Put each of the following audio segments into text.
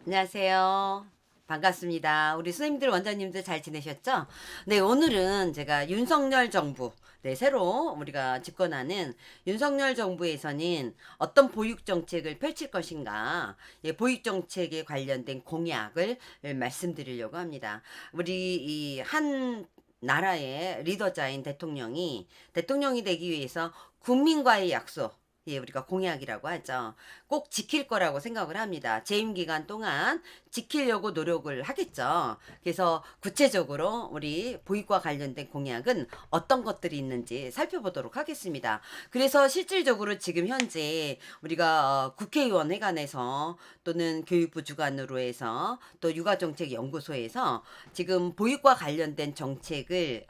안녕하세요. 반갑습니다. 우리 선생님들, 원장님들 잘 지내셨죠? 네, 오늘은 제가 윤석열 정부, 네, 새로 우리가 집권하는 윤석열 정부에서는 어떤 보육 정책을 펼칠 것인가, 예, 보육 정책에 관련된 공약을 말씀드리려고 합니다. 우리 이 한 나라의 리더자인 대통령이 되기 위해서 국민과의 약속, 예, 우리가 공약이라고 하죠. 꼭 지킬 거라고 생각을 합니다. 재임 기간 동안 지키려고 노력을 하겠죠. 그래서 구체적으로 우리 보육과 관련된 공약은 어떤 것들이 있는지 살펴보도록 하겠습니다. 그래서 실질적으로 지금 현재 우리가 국회의원 회관에서 또는 교육부 주관으로 해서 또 육아정책연구소에서 지금 보육과 관련된 정책을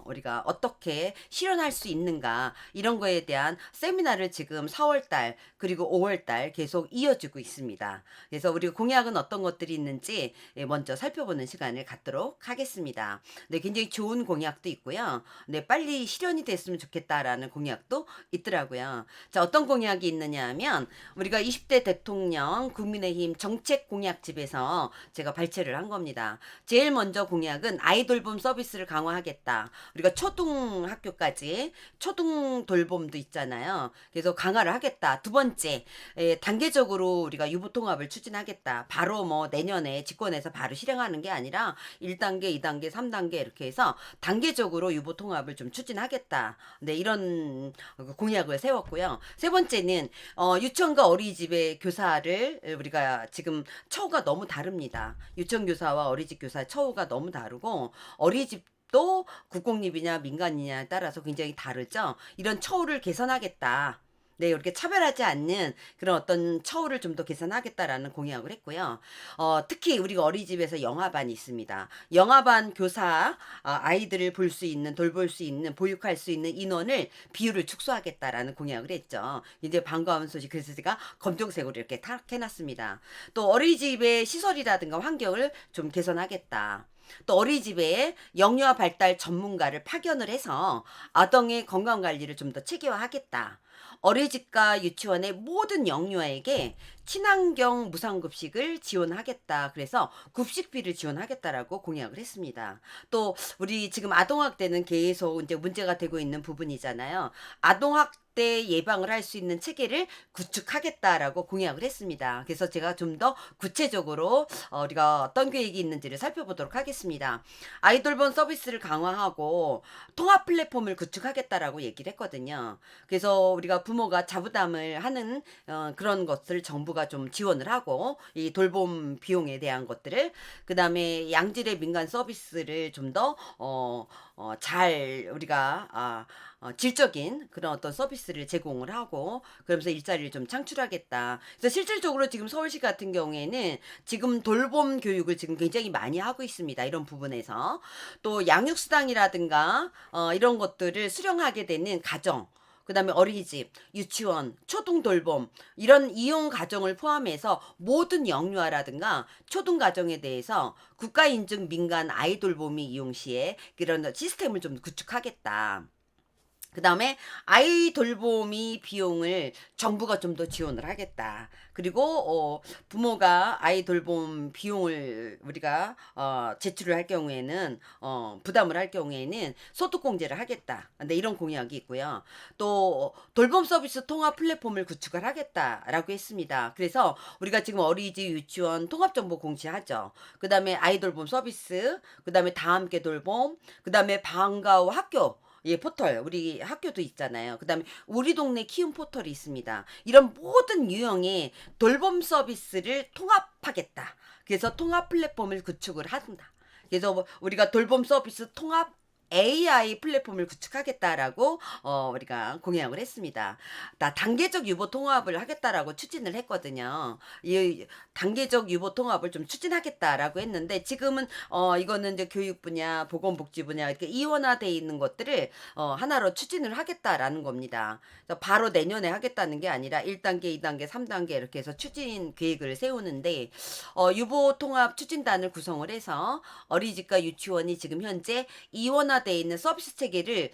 우리가 어떻게 실현할 수 있는가 이런 거에 대한 세미나를 지금 4월달 그리고 5월달 계속 이어지고 있습니다. 그래서 우리가 공약은 어떤 것들이 있는지 먼저 살펴보는 시간을 갖도록 하겠습니다. 네, 굉장히 좋은 공약도 있고요. 네, 빨리 실현이 됐으면 좋겠다라는 공약도 있더라고요. 자, 어떤 공약이 있느냐 하면 우리가 20대 대통령 국민의힘 정책 공약집에서 제가 발췌를 한 겁니다. 제일 먼저 공약은 아이돌봄 서비스를 강화하겠다. 우리가 초등학교까지 초등 돌봄도 있잖아요. 그래서 강화를 하겠다. 두 번째, 단계적으로 우리가 유보통합을 추진하겠다. 바로 뭐 내년에 집권해서 바로 실행하는 게 아니라 1단계, 2단계, 3단계 이렇게 해서 단계적으로 유보통합을 좀 추진하겠다. 네, 이런 공약을 세웠고요. 세 번째는 유치원과 어린이집의 교사를 우리가 지금 처우가 너무 다릅니다. 유치원 교사와 어린이집 교사 처우가 너무 다르고 어린이집 또 국공립이냐 민간이냐에 따라서 굉장히 다르죠. 이런 처우를 개선하겠다. 네, 이렇게 차별하지 않는 그런 어떤 처우를 좀 더 개선하겠다라는 공약을 했고요. 특히 우리가 어린이집에서 영아반이 있습니다. 영아반 교사, 아이들을 볼 수 있는, 돌볼 수 있는, 보육할 수 있는 인원을, 비율을 축소하겠다라는 공약을 했죠. 이제 반가운 소식, 그래서 제가 검정색으로 이렇게 탁 해놨습니다. 또 어린이집의 시설이라든가 환경을 좀 개선하겠다. 또 어린이집에 영유아 발달 전문가를 파견을 해서 아동의 건강 관리를 좀 더 체계화하겠다. 어린이집과 유치원의 모든 영유아에게 친환경 무상급식을 지원하겠다. 그래서 급식비를 지원하겠다라고 공약을 했습니다. 또 우리 지금 아동학대는 계속 이제 문제가 되고 있는 부분이잖아요. 아동학대 예방을 할 수 있는 체계를 구축하겠다라고 공약을 했습니다. 그래서 제가 좀 더 구체적으로 우리가 어떤 계획이 있는지를 살펴보도록 하겠습니다. 아이돌본 서비스를 강화하고 통합 플랫폼을 구축하겠다라고 얘기를 했거든요. 그래서 우리가 부모가 자부담을 하는 그런 것을 정부가 좀 지원을 하고 이 돌봄 비용에 대한 것들을 그다음에 양질의 민간 서비스를 좀 더 잘 우리가 질적인 그런 어떤 서비스를 제공을 하고 그러면서 일자리를 좀 창출하겠다. 그래서 실질적으로 지금 서울시 같은 경우에는 지금 돌봄 교육을 지금 굉장히 많이 하고 있습니다. 이런 부분에서 또 양육수당이라든가 이런 것들을 수령하게 되는 가정 그다음에 어린이집, 유치원, 초등 돌봄 이런 이용 가정을 포함해서 모든 영유아라든가 초등 가정에 대해서 국가 인증 민간 아이 돌보미 이용 시에 그런 시스템을 좀 구축하겠다. 그 다음에 아이 돌보미 비용을 정부가 좀 더 지원을 하겠다. 그리고 부모가 아이 돌봄 비용을 우리가 제출을 할 경우에는 부담을 할 경우에는 소득공제를 하겠다. 근데 이런 공약이 있고요. 또 돌봄 서비스 통합 플랫폼을 구축을 하겠다라고 했습니다. 그래서 우리가 지금 어린이집, 유치원 통합 정보 공시하죠. 그 다음에 아이 돌봄 서비스, 그 다음에 다함께 돌봄, 그 다음에 방과 후 학교 예, 포털. 우리 학교도 있잖아요. 그 다음에 우리 동네 키움 포털이 있습니다. 이런 모든 유형의 돌봄 서비스를 통합하겠다. 그래서 통합 플랫폼을 구축을 한다. 그래서 우리가 돌봄 서비스 통합 AI 플랫폼을 구축하겠다라고 우리가 공약을 했습니다. 나 단계적 유보 통합을 하겠다라고 추진을 했거든요. 이 단계적 유보 통합을 좀 추진하겠다라고 했는데 지금은 이거는 이제 교육 분야, 보건복지 분야 이렇게 이원화돼 있는 것들을 하나로 추진을 하겠다라는 겁니다. 그래서 바로 내년에 하겠다는 게 아니라 1단계, 2단계, 3단계 이렇게 해서 추진 계획을 세우는데 유보 통합 추진단을 구성을 해서 어린이집과 유치원이 지금 현재 이원화 다양화되어 있는 서비스 체계를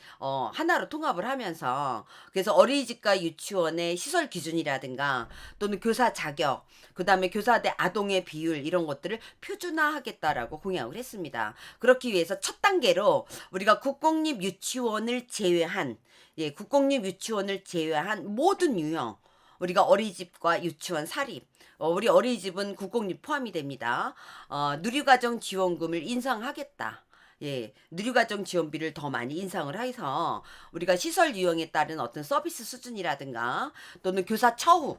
하나로 통합을 하면서 그래서 어린이집과 유치원의 시설 기준이라든가 또는 교사 자격, 그다음에 교사 대 아동의 비율 이런 것들을 표준화하겠다라고 공약을 했습니다. 그렇기 위해서 첫 단계로 우리가 국공립 유치원을 제외한 국공립 유치원을 제외한 모든 유형 우리가 어린이집과 유치원 사립 우리 어린이집은 국공립 포함이 됩니다. 누리과정 지원금을 인상하겠다. 누리과정 지원비를 더 많이 인상을 해서 우리가 시설 유형에 따른 어떤 서비스 수준이라든가 또는 교사 처우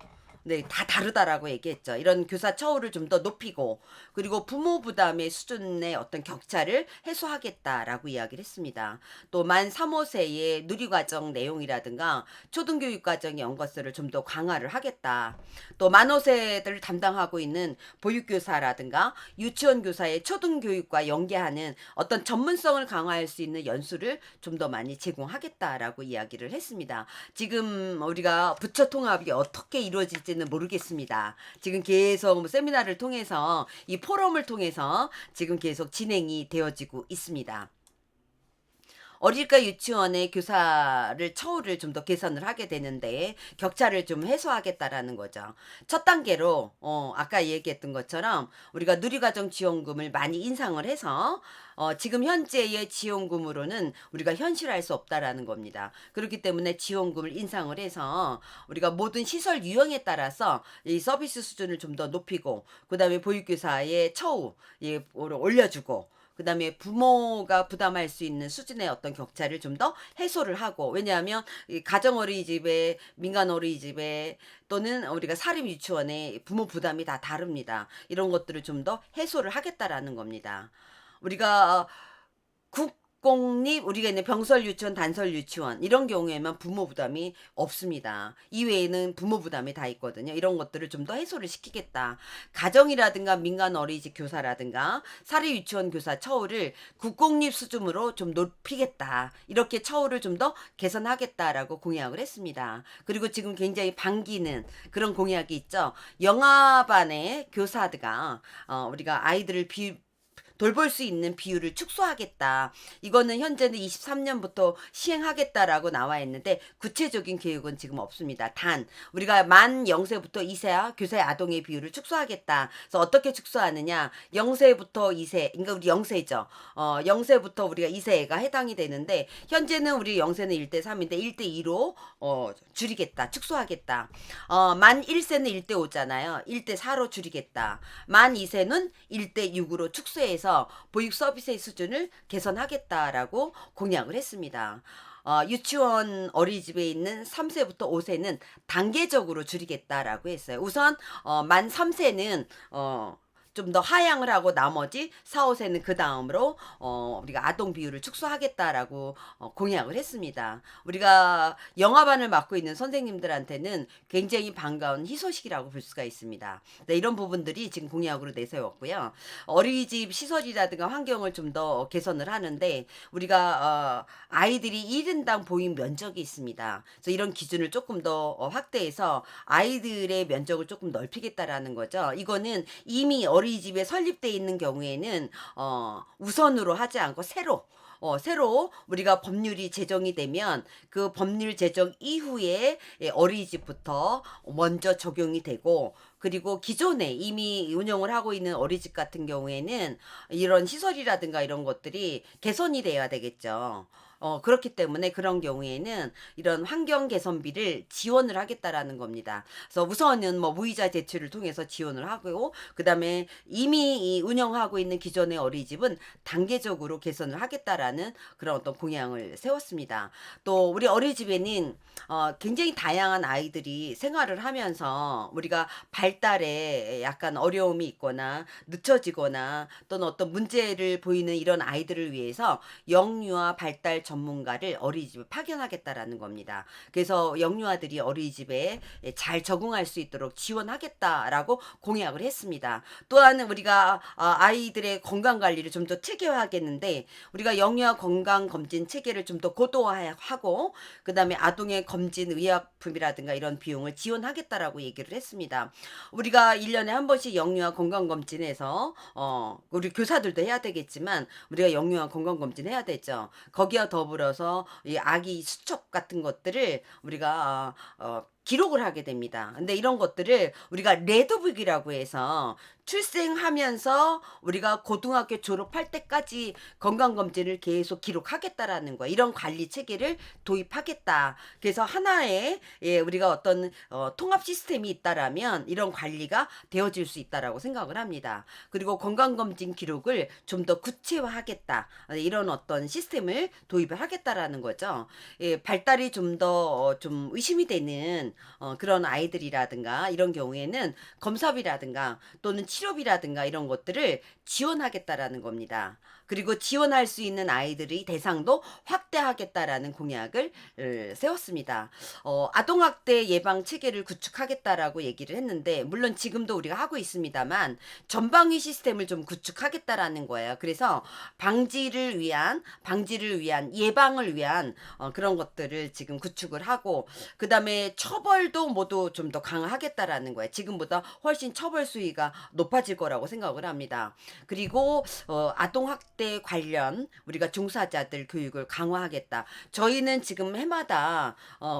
다 다르다라고 얘기했죠. 이런 교사 처우를 좀 더 높이고 그리고 부모 부담의 수준의 어떤 격차를 해소하겠다라고 이야기를 했습니다. 또 만 3, 5세의 누리과정 내용이라든가 초등교육과정의 연관성을 좀 더 강화를 하겠다. 또 만 5세들을 담당하고 있는 보육교사라든가 유치원 교사의 초등교육과 연계하는 어떤 전문성을 강화할 수 있는 연수를 좀 더 많이 제공하겠다라고 이야기를 했습니다. 지금 우리가 부처 통합이 어떻게 이루어질지는 모르겠습니다. 지금 계속 세미나를 통해서 이 포럼을 통해서 지금 계속 진행이 되어지고 있습니다. 어린이과 유치원의 교사를 처우를 좀 더 개선을 하게 되는데 격차를 좀 해소하겠다라는 거죠. 첫 단계로 아까 얘기했던 것처럼 우리가 누리과정 지원금을 많이 인상을 해서 지금 현재의 지원금으로는 우리가 현실화할 수 없다라는 겁니다. 그렇기 때문에 지원금을 인상을 해서 우리가 모든 시설 유형에 따라서 이 서비스 수준을 좀 더 높이고 그다음에 보육교사의 처우 올려주고 그다음에 부모가 부담할 수 있는 수준의 어떤 격차를 좀 더 해소를 하고 왜냐하면 이 가정 어린이집에 민간 어린이집에 또는 우리가 사립 유치원에 부모 부담이 다 다릅니다. 이런 것들을 좀 더 해소를 하겠다라는 겁니다. 우리가 국공립 우리가 있는 병설 유치원, 단설 유치원 이런 경우에만 부모 부담이 없습니다. 이외에는 부모 부담이 다 있거든요. 이런 것들을 좀 더 해소를 시키겠다. 가정이라든가 민간 어린이집 교사라든가 사립 유치원 교사 처우를 국공립 수준으로 좀 높이겠다. 이렇게 처우를 좀 더 개선하겠다라고 공약을 했습니다. 그리고 지금 굉장히 반기는 그런 공약이 있죠. 영아반의 교사들가 우리가 아이들을 돌볼 수 있는 비율을 축소하겠다. 이거는 현재는 23년부터 시행하겠다라고 나와 있는데 구체적인 계획은 지금 없습니다. 단 우리가 만 0세부터 2세 교사의 아동의 비율을 축소하겠다. 그래서 어떻게 축소하느냐? 0세부터 2세, 그러니까 우리 0세죠. 0세부터 우리가 2세가 해당이 되는데 현재는 우리 0세는 1대 3인데 1대 2로 줄이겠다. 축소하겠다. 만 1세는 1대 5잖아요. 1대 4로 줄이겠다. 만 2세는 1대 6으로 축소해서 보육 서비스의 수준을 개선하겠다라고 공약을 했습니다. 유치원 어린이집에 있는 3세부터 5세는 단계적으로 줄이겠다라고 했어요. 우선 만 3세는 좀 더 하향을 하고 나머지 4, 5세는 그 다음으로 우리가 아동 비율을 축소하겠다라고 공약을 했습니다. 우리가 영아반을 맡고 있는 선생님들한테는 굉장히 반가운 희소식이라고 볼 수가 있습니다. 네, 이런 부분들이 지금 공약으로 내세웠고요. 어린이집 시설이라든가 환경을 좀 더 개선을 하는데 우리가 아이들이 1인당 보육 면적이 있습니다. 그래서 이런 기준을 조금 더 확대해서 아이들의 면적을 조금 넓히겠다라는 거죠. 이거는 이미 어린이집에 설립돼 있는 경우에는 우선으로 하지 않고 새로 우리가 법률이 제정이 되면 그 법률 제정 이후에 어린이집부터 먼저 적용이 되고 그리고 기존에 이미 운영을 하고 있는 어린이집 같은 경우에는 이런 시설이라든가 이런 것들이 개선이 돼야 되겠죠. 그렇기 때문에 그런 경우에는 이런 환경 개선비를 지원을 하겠다라는 겁니다. 그래서 우선은 뭐 무이자 대출을 통해서 지원을 하고 그다음에 이미 운영하고 있는 기존의 어린이집은 단계적으로 개선을 하겠다라는 그런 어떤 공약을 세웠습니다. 또 우리 어린이집에는 굉장히 다양한 아이들이 생활을 하면서 우리가 발달에 약간 어려움이 있거나 늦춰지거나 또는 어떤 문제를 보이는 이런 아이들을 위해서 영유아 발달 전문가를 어린이집에 파견하겠다라는 겁니다. 그래서 영유아들이 어린이집에 잘 적응할 수 있도록 지원하겠다라고 공약을 했습니다. 또한 우리가 아이들의 건강 관리를 좀 더 체계화하겠는데, 우리가 영유아 건강 검진 체계를 좀 더 고도화하고, 그다음에 아동의 검진 의약품이라든가 이런 비용을 지원하겠다라고 얘기를 했습니다. 우리가 1년에 한 번씩 영유아 건강 검진에서 우리 교사들도 해야 되겠지만 우리가 영유아 건강 검진 해야 되죠. 거기와 더불어서 이 아기 수첩 같은 것들을 우리가 기록을 하게 됩니다. 근데 이런 것들을 우리가 레드북이라고 해서 출생하면서 우리가 고등학교 졸업할 때까지 건강검진을 계속 기록하겠다라는 거야. 이런 관리 체계를 도입하겠다. 그래서 하나의 우리가 어떤 통합 시스템이 있다라면 이런 관리가 되어질 수 있다라고 생각을 합니다. 그리고 건강검진 기록을 좀 더 구체화하겠다. 이런 어떤 시스템을 도입을 하겠다라는 거죠. 발달이 좀 더 좀 의심이 되는 그런 아이들이라든가 이런 경우에는 검사비라든가 또는 치료비라든가 이런 것들을 지원하겠다라는 겁니다. 그리고 지원할 수 있는 아이들의 대상도 확대하겠다라는 공약을 세웠습니다. 아동학대 예방 체계를 구축하겠다라고 얘기를 했는데, 물론 지금도 우리가 하고 있습니다만 전방위 시스템을 좀 구축하겠다라는 거예요. 그래서 방지를 위한 예방을 위한 그런 것들을 지금 구축을 하고, 그다음에 처벌도 모두 좀 더 강화하겠다라는 거예요. 지금보다 훨씬 처벌 수위가 높아질 거라고 생각을 합니다. 그리고 아동학대 관련 우리가 종사자들 교육을 강화하겠다. 저희는 지금 해마다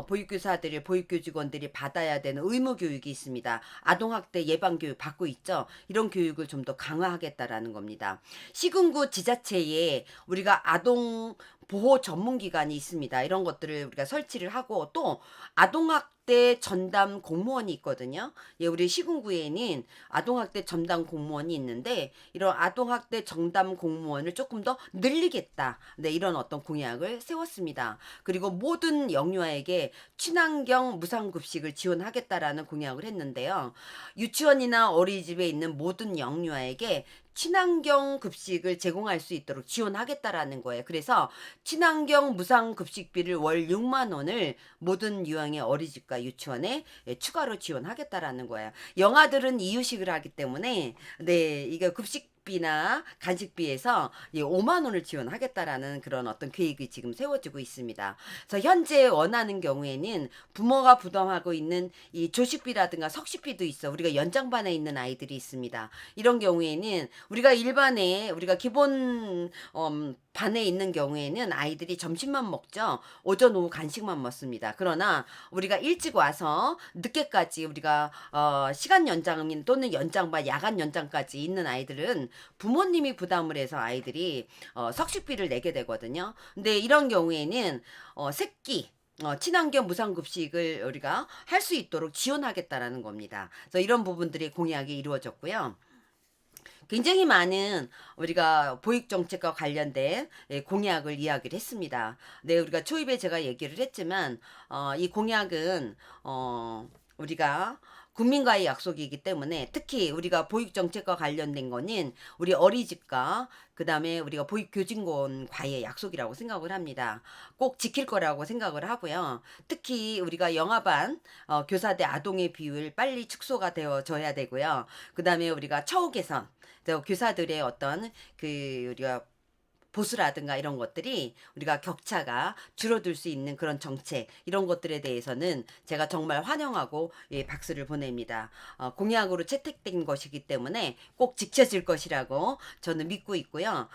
보육교사들이 보육교직원들이 받아야 되는 의무 교육이 있습니다. 아동학대 예방교육 받고 있죠. 이런 교육을 좀 더 강화하겠다라는 겁니다. 시군구 지자체에 우리가 아동 보호 전문기관이 있습니다. 이런 것들을 우리가 설치를 하고, 또 아동학대 전담 공무원이 있거든요. 우리 시군구에는 아동학대 전담 공무원이 있는데, 이런 아동학대 전담 공무원을 조금 더 늘리겠다. 네, 이런 어떤 공약을 세웠습니다. 그리고 모든 영유아에게 친환경 무상급식을 지원하겠다라는 공약을 했는데요. 유치원이나 어린이집에 있는 모든 영유아에게 친환경 급식을 제공할 수 있도록 지원하겠다라는 거예요. 그래서 친환경 무상급식비를 월 6만 원을 모든 유형의 어린이집과 유치원에 추가로 지원하겠다라는 거예요. 영아들은 이유식을 하기 때문에 이게 급식비나 간식비에서 5만 원을 지원하겠다라는 그런 어떤 계획이 지금 세워지고 있습니다. 그래서 현재 원하는 경우에는 부모가 부담하고 있는 이 조식비라든가 석식비도 있어. 우리가 연장반에 있는 아이들이 있습니다. 이런 경우에는 우리가 일반에 우리가 기본 반에 있는 경우에는 아이들이 점심만 먹죠. 오전 오후 간식만 먹습니다. 그러나 우리가 일찍 와서 늦게까지 우리가 시간 연장 또는 연장반 야간 연장까지 있는 아이들은 부모님이 부담을 해서 아이들이 석식비를 내게 되거든요. 근데 이런 경우에는 새끼 친환경 무상급식을 우리가 할 수 있도록 지원하겠다라는 겁니다. 그래서 이런 부분들이 공약이 이루어졌고요. 굉장히 많은 우리가 보육정책과 관련된 공약을 이야기를 했습니다. 네, 우리가 초입에 제가 얘기를 했지만 이 공약은 우리가 국민과의 약속이기 때문에, 특히 우리가 보육정책과 관련된 거는 우리 어린이집과 그 다음에 우리가 보육교직원과의 약속이라고 생각을 합니다. 꼭 지킬 거라고 생각을 하고요. 특히 우리가 영아반 교사 대 아동의 비율 빨리 축소가 되어져야 되고요. 그 다음에 우리가 처우 개선, 교사들의 어떤 우리가 보수라든가 이런 것들이 우리가 격차가 줄어들 수 있는 그런 정책, 이런 것들에 대해서는 제가 정말 환영하고 박수를 보냅니다. 공약으로 채택된 것이기 때문에 꼭 지켜질 것이라고 저는 믿고 있고요.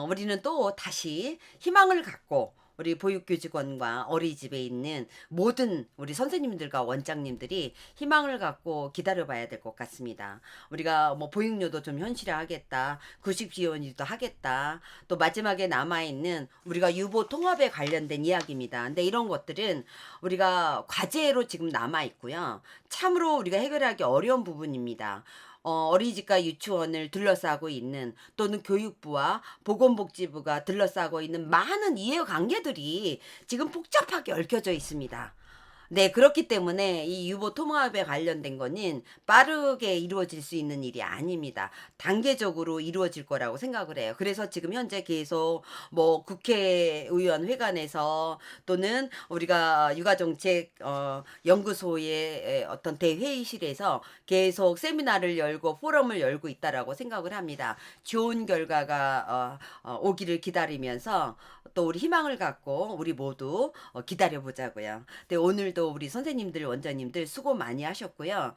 우리는 또 다시 희망을 갖고 우리 보육교직원과 어린이집에 있는 모든 우리 선생님들과 원장님들이 희망을 갖고 기다려봐야 될 것 같습니다. 우리가 뭐 보육료도 좀 현실화하겠다, 구식 지원도 하겠다, 또 마지막에 남아있는 우리가 유보 통합에 관련된 이야기입니다. 근데 이런 것들은 우리가 과제로 지금 남아있고요. 참으로 우리가 해결하기 어려운 부분입니다. 어린이집과 유치원을 둘러싸고 있는, 또는 교육부와 보건복지부가 둘러싸고 있는 많은 이해관계들이 지금 복잡하게 얽혀져 있습니다. 네, 그렇기 때문에 이 유보 통합에 관련된 거는 빠르게 이루어질 수 있는 일이 아닙니다. 단계적으로 이루어질 거라고 생각을 해요. 그래서 지금 현재 계속 뭐 국회의원 회관에서 또는 우리가 육아정책 연구소의 어떤 대회의실에서 계속 세미나를 열고 포럼을 열고 있다라고 생각을 합니다. 좋은 결과가 오기를 기다리면서 또 우리 희망을 갖고 우리 모두 기다려 보자고요. 네, 오늘도 우리 선생님들, 원장님들 수고 많이 하셨고요.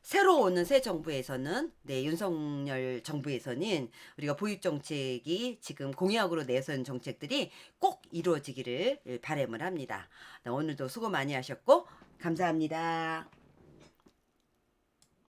새로 오는 새 정부에서는, 네, 윤석열 정부에서는 우리가 보육 정책이 지금 공약으로 내세운 정책들이 꼭 이루어지기를 바람을 합니다. 네, 오늘도 수고 많이 하셨고, 감사합니다.